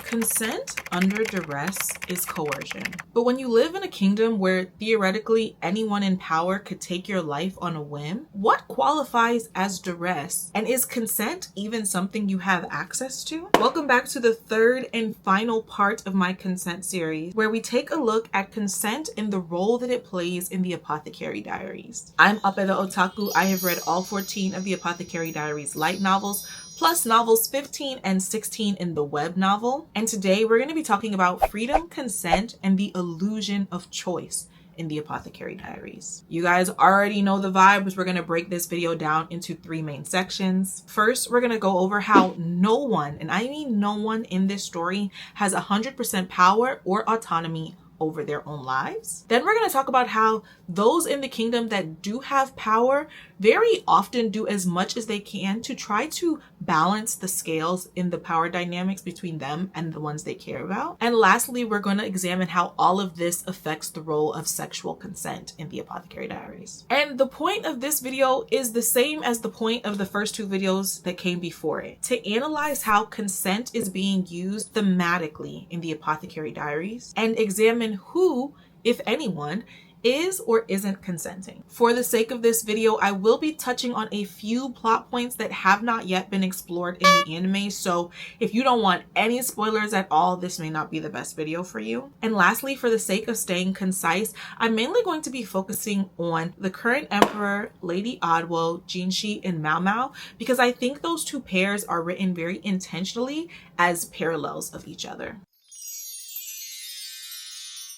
Consent under duress is coercion. But when you live in a kingdom where theoretically anyone in power could take your life on a whim, what qualifies as duress? And is consent even something you have access to? Welcome back to the third and final part of my consent series, where we take a look at consent and the role that it plays in the Apothecary Diaries. I'm Ape the Otaku. I have read all 14 of the Apothecary Diaries light novels, plus novels 15 and 16 in the web novel. And today we're going to be talking about freedom, consent, and the illusion of choice in the Apothecary Diaries. You guys already know the vibes. We're going to break this video down into three main sections. First, we're going to go over how no one, and I mean no one in this story, has 100% power or autonomy over their own lives. Then we're going to talk about how those in the kingdom that do have power very often do as much as they can to try to balance the scales in the power dynamics between them and the ones they care about. And lastly, we're going to examine how all of this affects the role of sexual consent in the Apothecary Diaries. And the point of this video is the same as the point of the first two videos that came before it, to analyze how consent is being used thematically in the Apothecary Diaries and examine who, if anyone, is or isn't consenting. For the sake of this video, I will be touching on a few plot points that have not yet been explored in the anime, so if you don't want any spoilers at all, this may not be the best video for you. And lastly, for the sake of staying concise, I'm mainly going to be focusing on the current emperor, Lady Odwo, Jinshi, and Mao Mao, because I think those two pairs are written very intentionally as parallels of each other.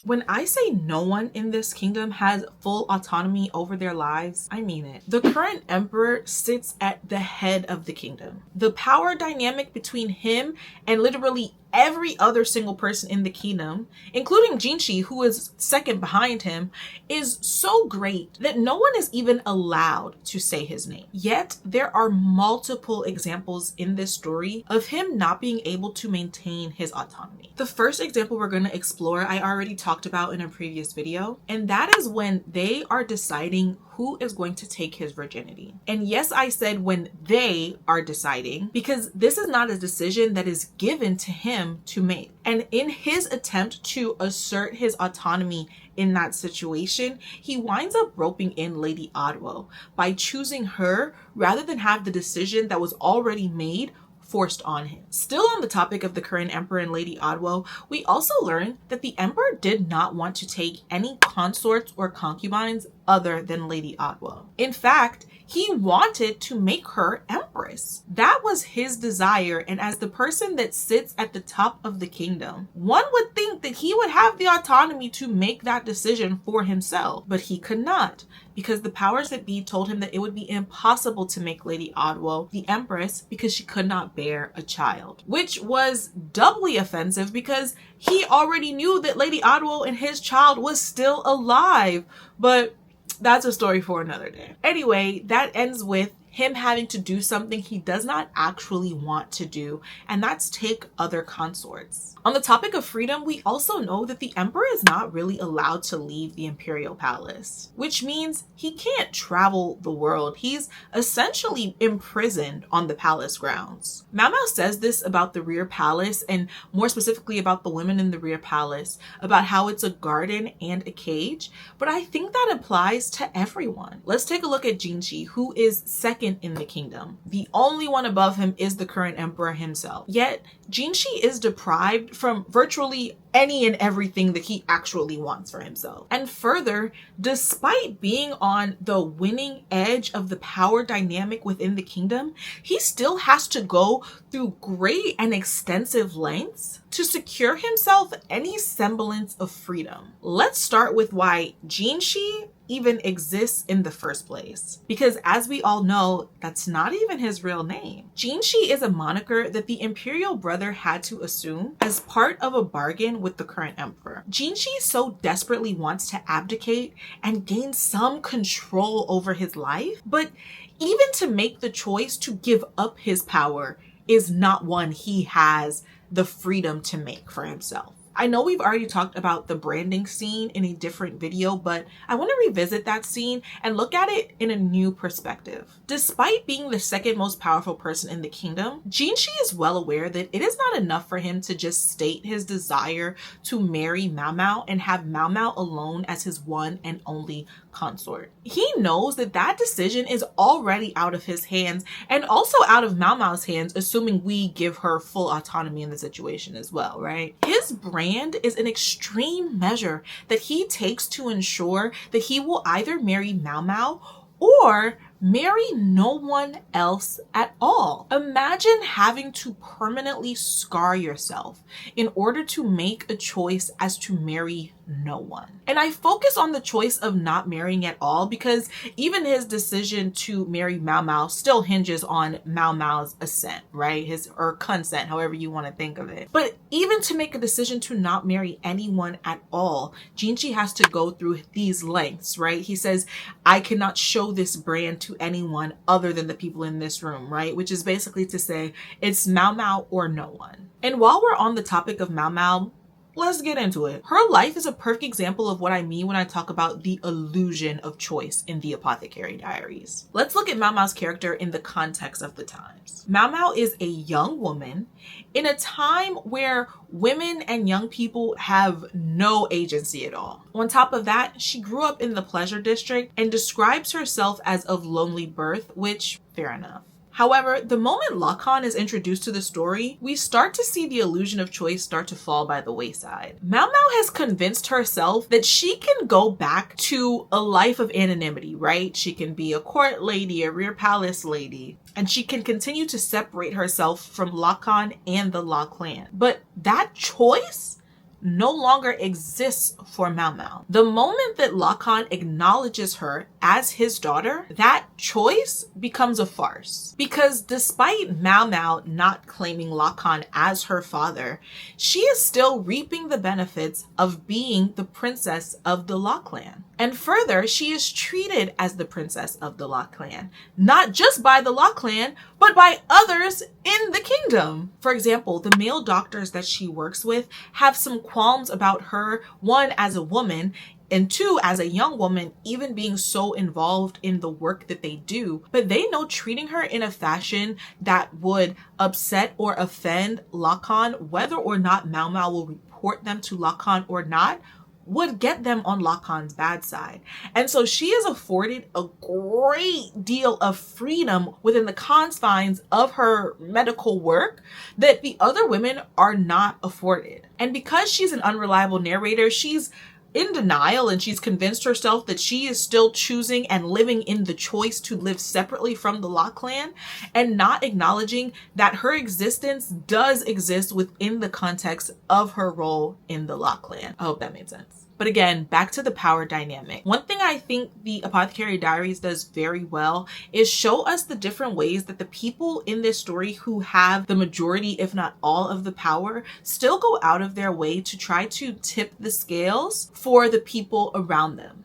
When I say no one in this kingdom has full autonomy over their lives, I mean it. The current emperor sits at the head of the kingdom. The power dynamic between him and literally every other single person in the kingdom, including Jinshi, who is second behind him, is so great that no one is even allowed to say his name. Yet there are multiple examples in this story of him not being able to maintain his autonomy. The first example we're going to explore, I already talked about in a previous video, and that is when they are deciding who is going to take his virginity. And yes, I said when they are deciding, because this is not a decision that is given to him to make. And in his attempt to assert his autonomy in that situation, he winds up roping in Lady Odwo by choosing her rather than have the decision that was already made forced on him. Still on the topic of the current emperor and Lady Odwo, we also learn that the emperor did not want to take any consorts or concubines other than Lady Odwo. In fact, he wanted to make her empress. That was his desire, and as the person that sits at the top of the kingdom, one would think that he would have the autonomy to make that decision for himself, but he could not, because the powers that be told him that it would be impossible to make Lady Odwo the empress because she could not bear a child, which was doubly offensive because he already knew that Lady Odwo and his child was still alive, but that's a story for another day. Anyway, that ends with him having to do something he does not actually want to do, and that's take other consorts. On the topic of freedom, we also know that the emperor is not really allowed to leave the imperial palace, which means he can't travel the world. He's essentially imprisoned on the palace grounds. Mao Mao says this about the rear palace, and more specifically about the women in the rear palace, about how it's a garden and a cage, but I think that applies to everyone. Let's take a look at Jinshi, who is second in the kingdom. The only one above him is the current emperor himself. Yet Jinshi is deprived from virtually any and everything that he actually wants for himself. And further, despite being on the winning edge of the power dynamic within the kingdom, he still has to go through great and extensive lengths to secure himself any semblance of freedom. Let's start with why Jinshi even exists in the first place. Because as we all know, that's not even his real name. Jinshi is a moniker that the imperial brother had to assume as part of a bargain with the current emperor. Jinshi so desperately wants to abdicate and gain some control over his life, but even to make the choice to give up his power is not one he has the freedom to make for himself. I know we've already talked about the branding scene in a different video, but I want to revisit that scene and look at it in a new perspective. Despite being the second most powerful person in the kingdom, Jinshi is well aware that it is not enough for him to just state his desire to marry Mao Mao and have Mao Mao alone as his one and only consort. He knows that that decision is already out of his hands and also out of Mao Mao's hands, assuming we give her full autonomy in the situation as well, right? His brand is an extreme measure that he takes to ensure that he will either marry Mao Mao or marry no one else at all. Imagine having to permanently scar yourself in order to make a choice as to marry no one. And I focus on the choice of not marrying at all because even his decision to marry Mao Mao still hinges on Mao Mao's assent, right? Or consent, however you want to think of it. But even to make a decision to not marry anyone at all, Jinshi has to go through these lengths, right? He says, I cannot show this brand to anyone other than the people in this room, right? Which is basically to say it's Mao Mao or no one. And while we're on the topic of Mao Mao, let's get into it. Her life is a perfect example of what I mean when I talk about the illusion of choice in the Apothecary Diaries. Let's look at Mao Mao's character in the context of the times. Mao Mao is a young woman in a time where women and young people have no agency at all. On top of that, she grew up in the pleasure district and describes herself as of lonely birth, which, fair enough. However, the moment Lacan is introduced to the story, we start to see the illusion of choice start to fall by the wayside. Mao Mao has convinced herself that she can go back to a life of anonymity, right? She can be a court lady, a rear palace lady, and she can continue to separate herself from Lacan and the La clan. But that choice no longer exists for Mao Mao. The moment that Lacan acknowledges her as his daughter, that choice becomes a farce. Because despite Mao Mao not claiming Lacan as her father, she is still reaping the benefits of being the princess of the La clan. And further, she is treated as the princess of the La clan, not just by the La clan, but by others in the kingdom. For example, the male doctors that she works with have some qualms about her, one, as a woman, and two, as a young woman, even being so involved in the work that they do. But they know treating her in a fashion that would upset or offend Lacan, whether or not Mao Mao will report them to Lacan or not, would get them on Lacan's bad side. And so she is afforded a great deal of freedom within the confines of her medical work that the other women are not afforded. And because she's an unreliable narrator, she's in denial and she's convinced herself that she is still choosing and living in the choice to live separately from the La clan and not acknowledging that her existence does exist within the context of her role in the La clan. I hope that made sense. But again, back to the power dynamic. One thing I think the Apothecary Diaries does very well is show us the different ways that the people in this story who have the majority, if not all, of the power still go out of their way to try to tip the scales for the people around them.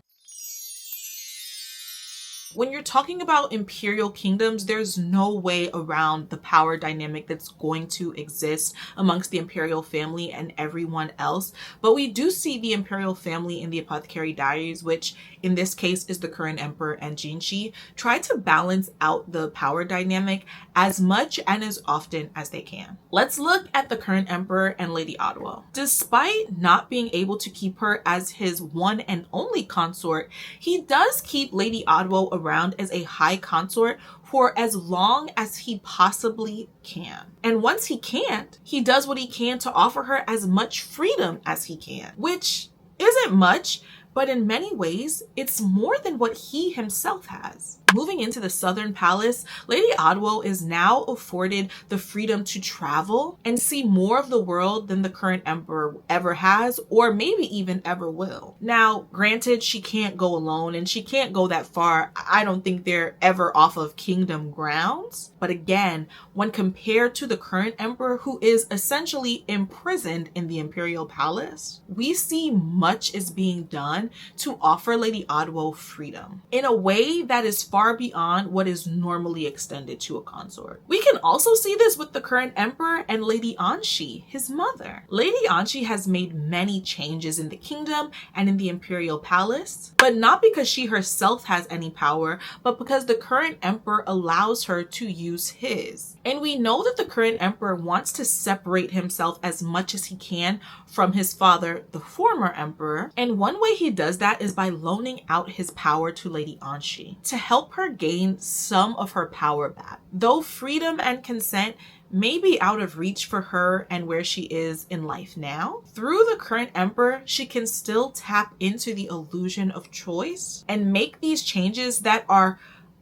When you're talking about imperial kingdoms, there's no way around the power dynamic that's going to exist amongst the imperial family and everyone else. But we do see the imperial family in the Apothecary Diaries, which in this case is the current emperor and Jinshi, try to balance out the power dynamic as much and as often as they can. Let's look at the current emperor and Lady Otwell. Despite not being able to keep her as his one and only consort, he does keep Lady Otwell around as a high consort for as long as he possibly can. And once he can't, he does what he can to offer her as much freedom as he can, which isn't much, but in many ways, it's more than what he himself has. Moving into the Southern Palace, Lady Otwell is now afforded the freedom to travel and see more of the world than the current emperor ever has, or maybe even ever will. Now, granted, she can't go alone and she can't go that far. I don't think they're ever off of kingdom grounds. But again, when compared to the current emperor, who is essentially imprisoned in the imperial palace, we see much is being done to offer Lady Otwell freedom in a way that is far far beyond what is normally extended to a consort. We can also see this with the current emperor and Lady Anshi, his mother. Lady Anshi has made many changes in the kingdom and in the imperial palace, but not because she herself has any power, but because the current emperor allows her to use his. And we know that the current emperor wants to separate himself as much as he can from his father, the former emperor, and one way he does that is by loaning out his power to Lady Anshi to help her gain some of her power back. Though freedom and consent may be out of reach for her and where she is in life now, through the current emperor, she can still tap into the illusion of choice and make these changes that are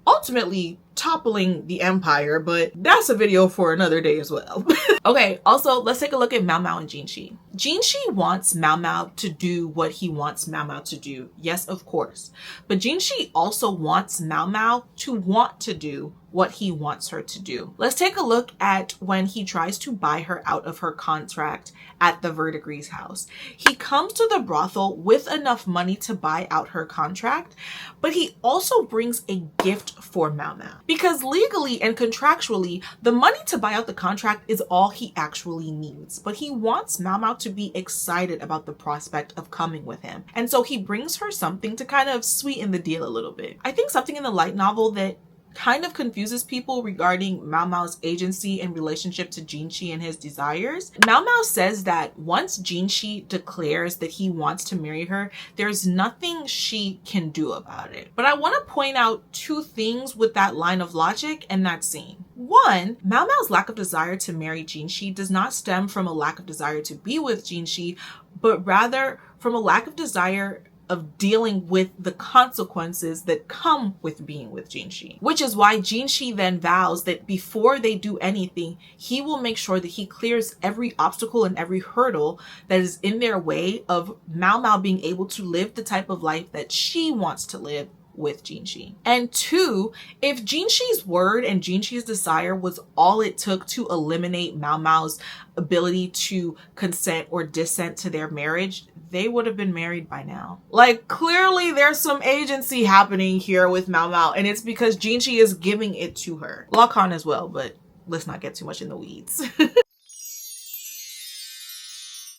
ultimately toppling the empire, but that's a video for another day as well. Okay, also let's take a look at Mao Mao and Jinshi. Jinshi wants Mao Mao to do what he wants Mao Mao to do. Yes, of course. But Jinshi also wants Mao Mao to want to do what he wants her to do. Let's take a look at when he tries to buy her out of her contract at the Verdigris house. He comes to the brothel with enough money to buy out her contract, but he also brings a gift for Mao Mao. Because legally and contractually, the money to buy out the contract is all he actually needs. But he wants Mao Mao to be excited about the prospect of coming with him. And so he brings her something to kind of sweeten the deal a little bit. I think something in the light novel that kind of confuses people regarding Mao Mao's agency and relationship to Jinshi and his desires. Mao Mao says that once Jinshi declares that he wants to marry her, there's nothing she can do about it. But I want to point out two things with that line of logic and that scene. One, Mao Mao's lack of desire to marry Jinshi does not stem from a lack of desire to be with Jinshi, but rather from a lack of desire of dealing with the consequences that come with being with Jinshi. Which is why Jinshi then vows that before they do anything, he will make sure that he clears every obstacle and every hurdle that is in their way of Mao Mao being able to live the type of life that she wants to live with Jinshi. And two, if Jinshi's word and Jinshi's desire was all it took to eliminate Mao Mao's ability to consent or dissent to their marriage, they would have been married by now. Like, clearly there's some agency happening here with Mao Mao, and it's because Jinshi is giving it to her. Lacan as well, but let's not get too much in the weeds.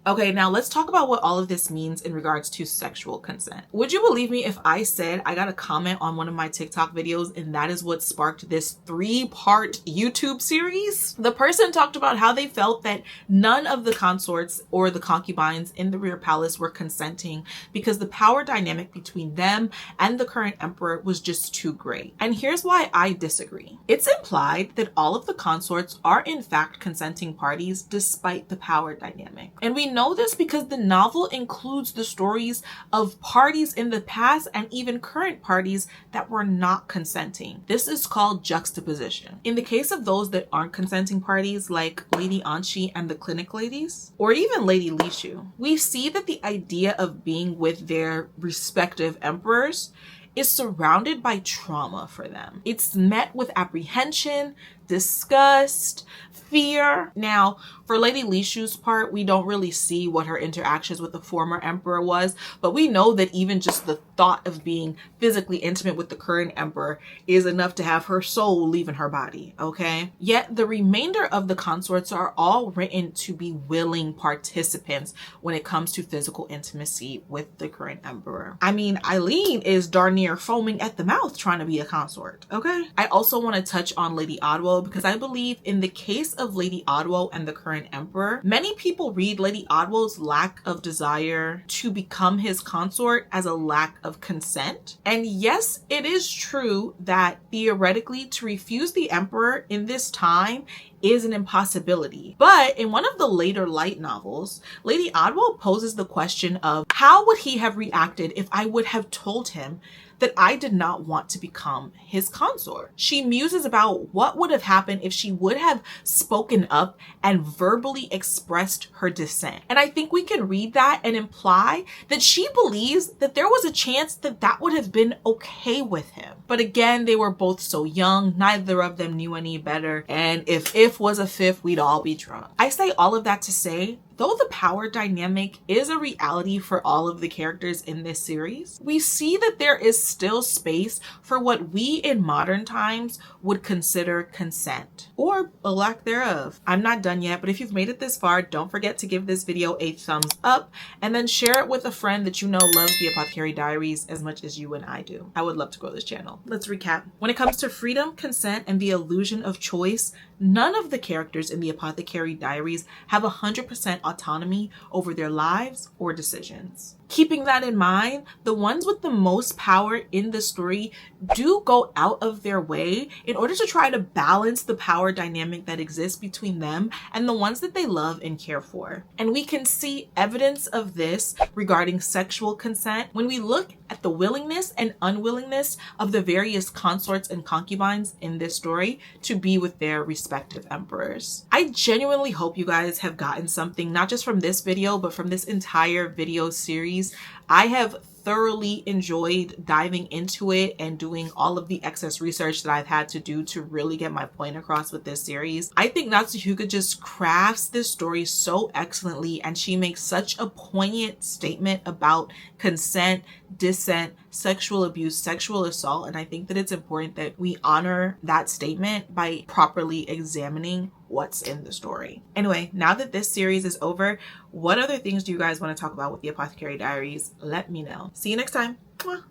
Okay, now let's talk about what all of this means in regards to sexual consent. Would you believe me if I said I got a comment on one of my TikTok videos and that is what sparked this 3-part YouTube series? The person talked about how they felt that none of the consorts or the concubines in the rear palace were consenting because the power dynamic between them and the current emperor was just too great. And here's why I disagree. It's implied that all of the consorts are in fact consenting parties despite the power dynamic. And we know this because the novel includes the stories of parties in the past and even current parties that were not consenting. This is called juxtaposition. In the case of those that aren't consenting parties, like Lady Anshi and the clinic ladies, or even Lady Lishu, we see that the idea of being with their respective emperors is surrounded by trauma for them. It's met with apprehension, disgust, fear. Now, for Lady Lishu's part, we don't really see what her interactions with the former emperor was, but we know that even just the thought of being physically intimate with the current emperor is enough to have her soul leaving her body, okay? Yet the remainder of the consorts are all written to be willing participants when it comes to physical intimacy with the current emperor. I mean, Eileen is darn near foaming at the mouth trying to be a consort, okay? I also want to touch on Lady Odwo because I believe in the case of Lady Odwo and the current emperor, many people read Lady Odwo's lack of desire to become his consort as a lack of consent. And yes, it is true that theoretically to refuse the emperor in this time is an impossibility. But in one of the later light novels, Lady Odwo poses the question of how would he have reacted if I would have told him that I did not want to become his consort. She muses about what would have happened if she would have spoken up and verbally expressed her dissent. And I think we can read that and imply that she believes that there was a chance that that would have been okay with him. But again, they were both so young, neither of them knew any better. And if was a fifth, we'd all be drunk. I say all of that to say Though the power dynamic is a reality for all of the characters in this series, we see that there is still space for what we in modern times would consider consent, or a lack thereof. I'm not done yet, but if you've made it this far, don't forget to give this video a thumbs up and then share it with a friend that you know loves the Apothecary Diaries as much as you and I do. I would love to grow this channel. Let's recap. When it comes to freedom, consent, and the illusion of choice, none of the characters in the Apothecary Diaries have 100% autonomy over their lives or decisions. Keeping that in mind, the ones with the most power in the story do go out of their way in order to try to balance the power dynamic that exists between them and the ones that they love and care for. And we can see evidence of this regarding sexual consent when we look at the willingness and unwillingness of the various consorts and concubines in this story to be with their respective emperors. I genuinely hope you guys have gotten something, not just from this video, but from this entire video series. I have thoroughly enjoyed diving into it and doing all of the excess research that I've had to do to really get my point across with this series. I think Natsuhiko just crafts this story so excellently, and she makes such a poignant statement about consent, dissent, sexual abuse, sexual assault, and I think that it's important that we honor that statement by properly examining what's in the story. Anyway, now that this series is over, what other things do you guys want to talk about with the Apothecary Diaries? Let me know. See you next time. Mwah.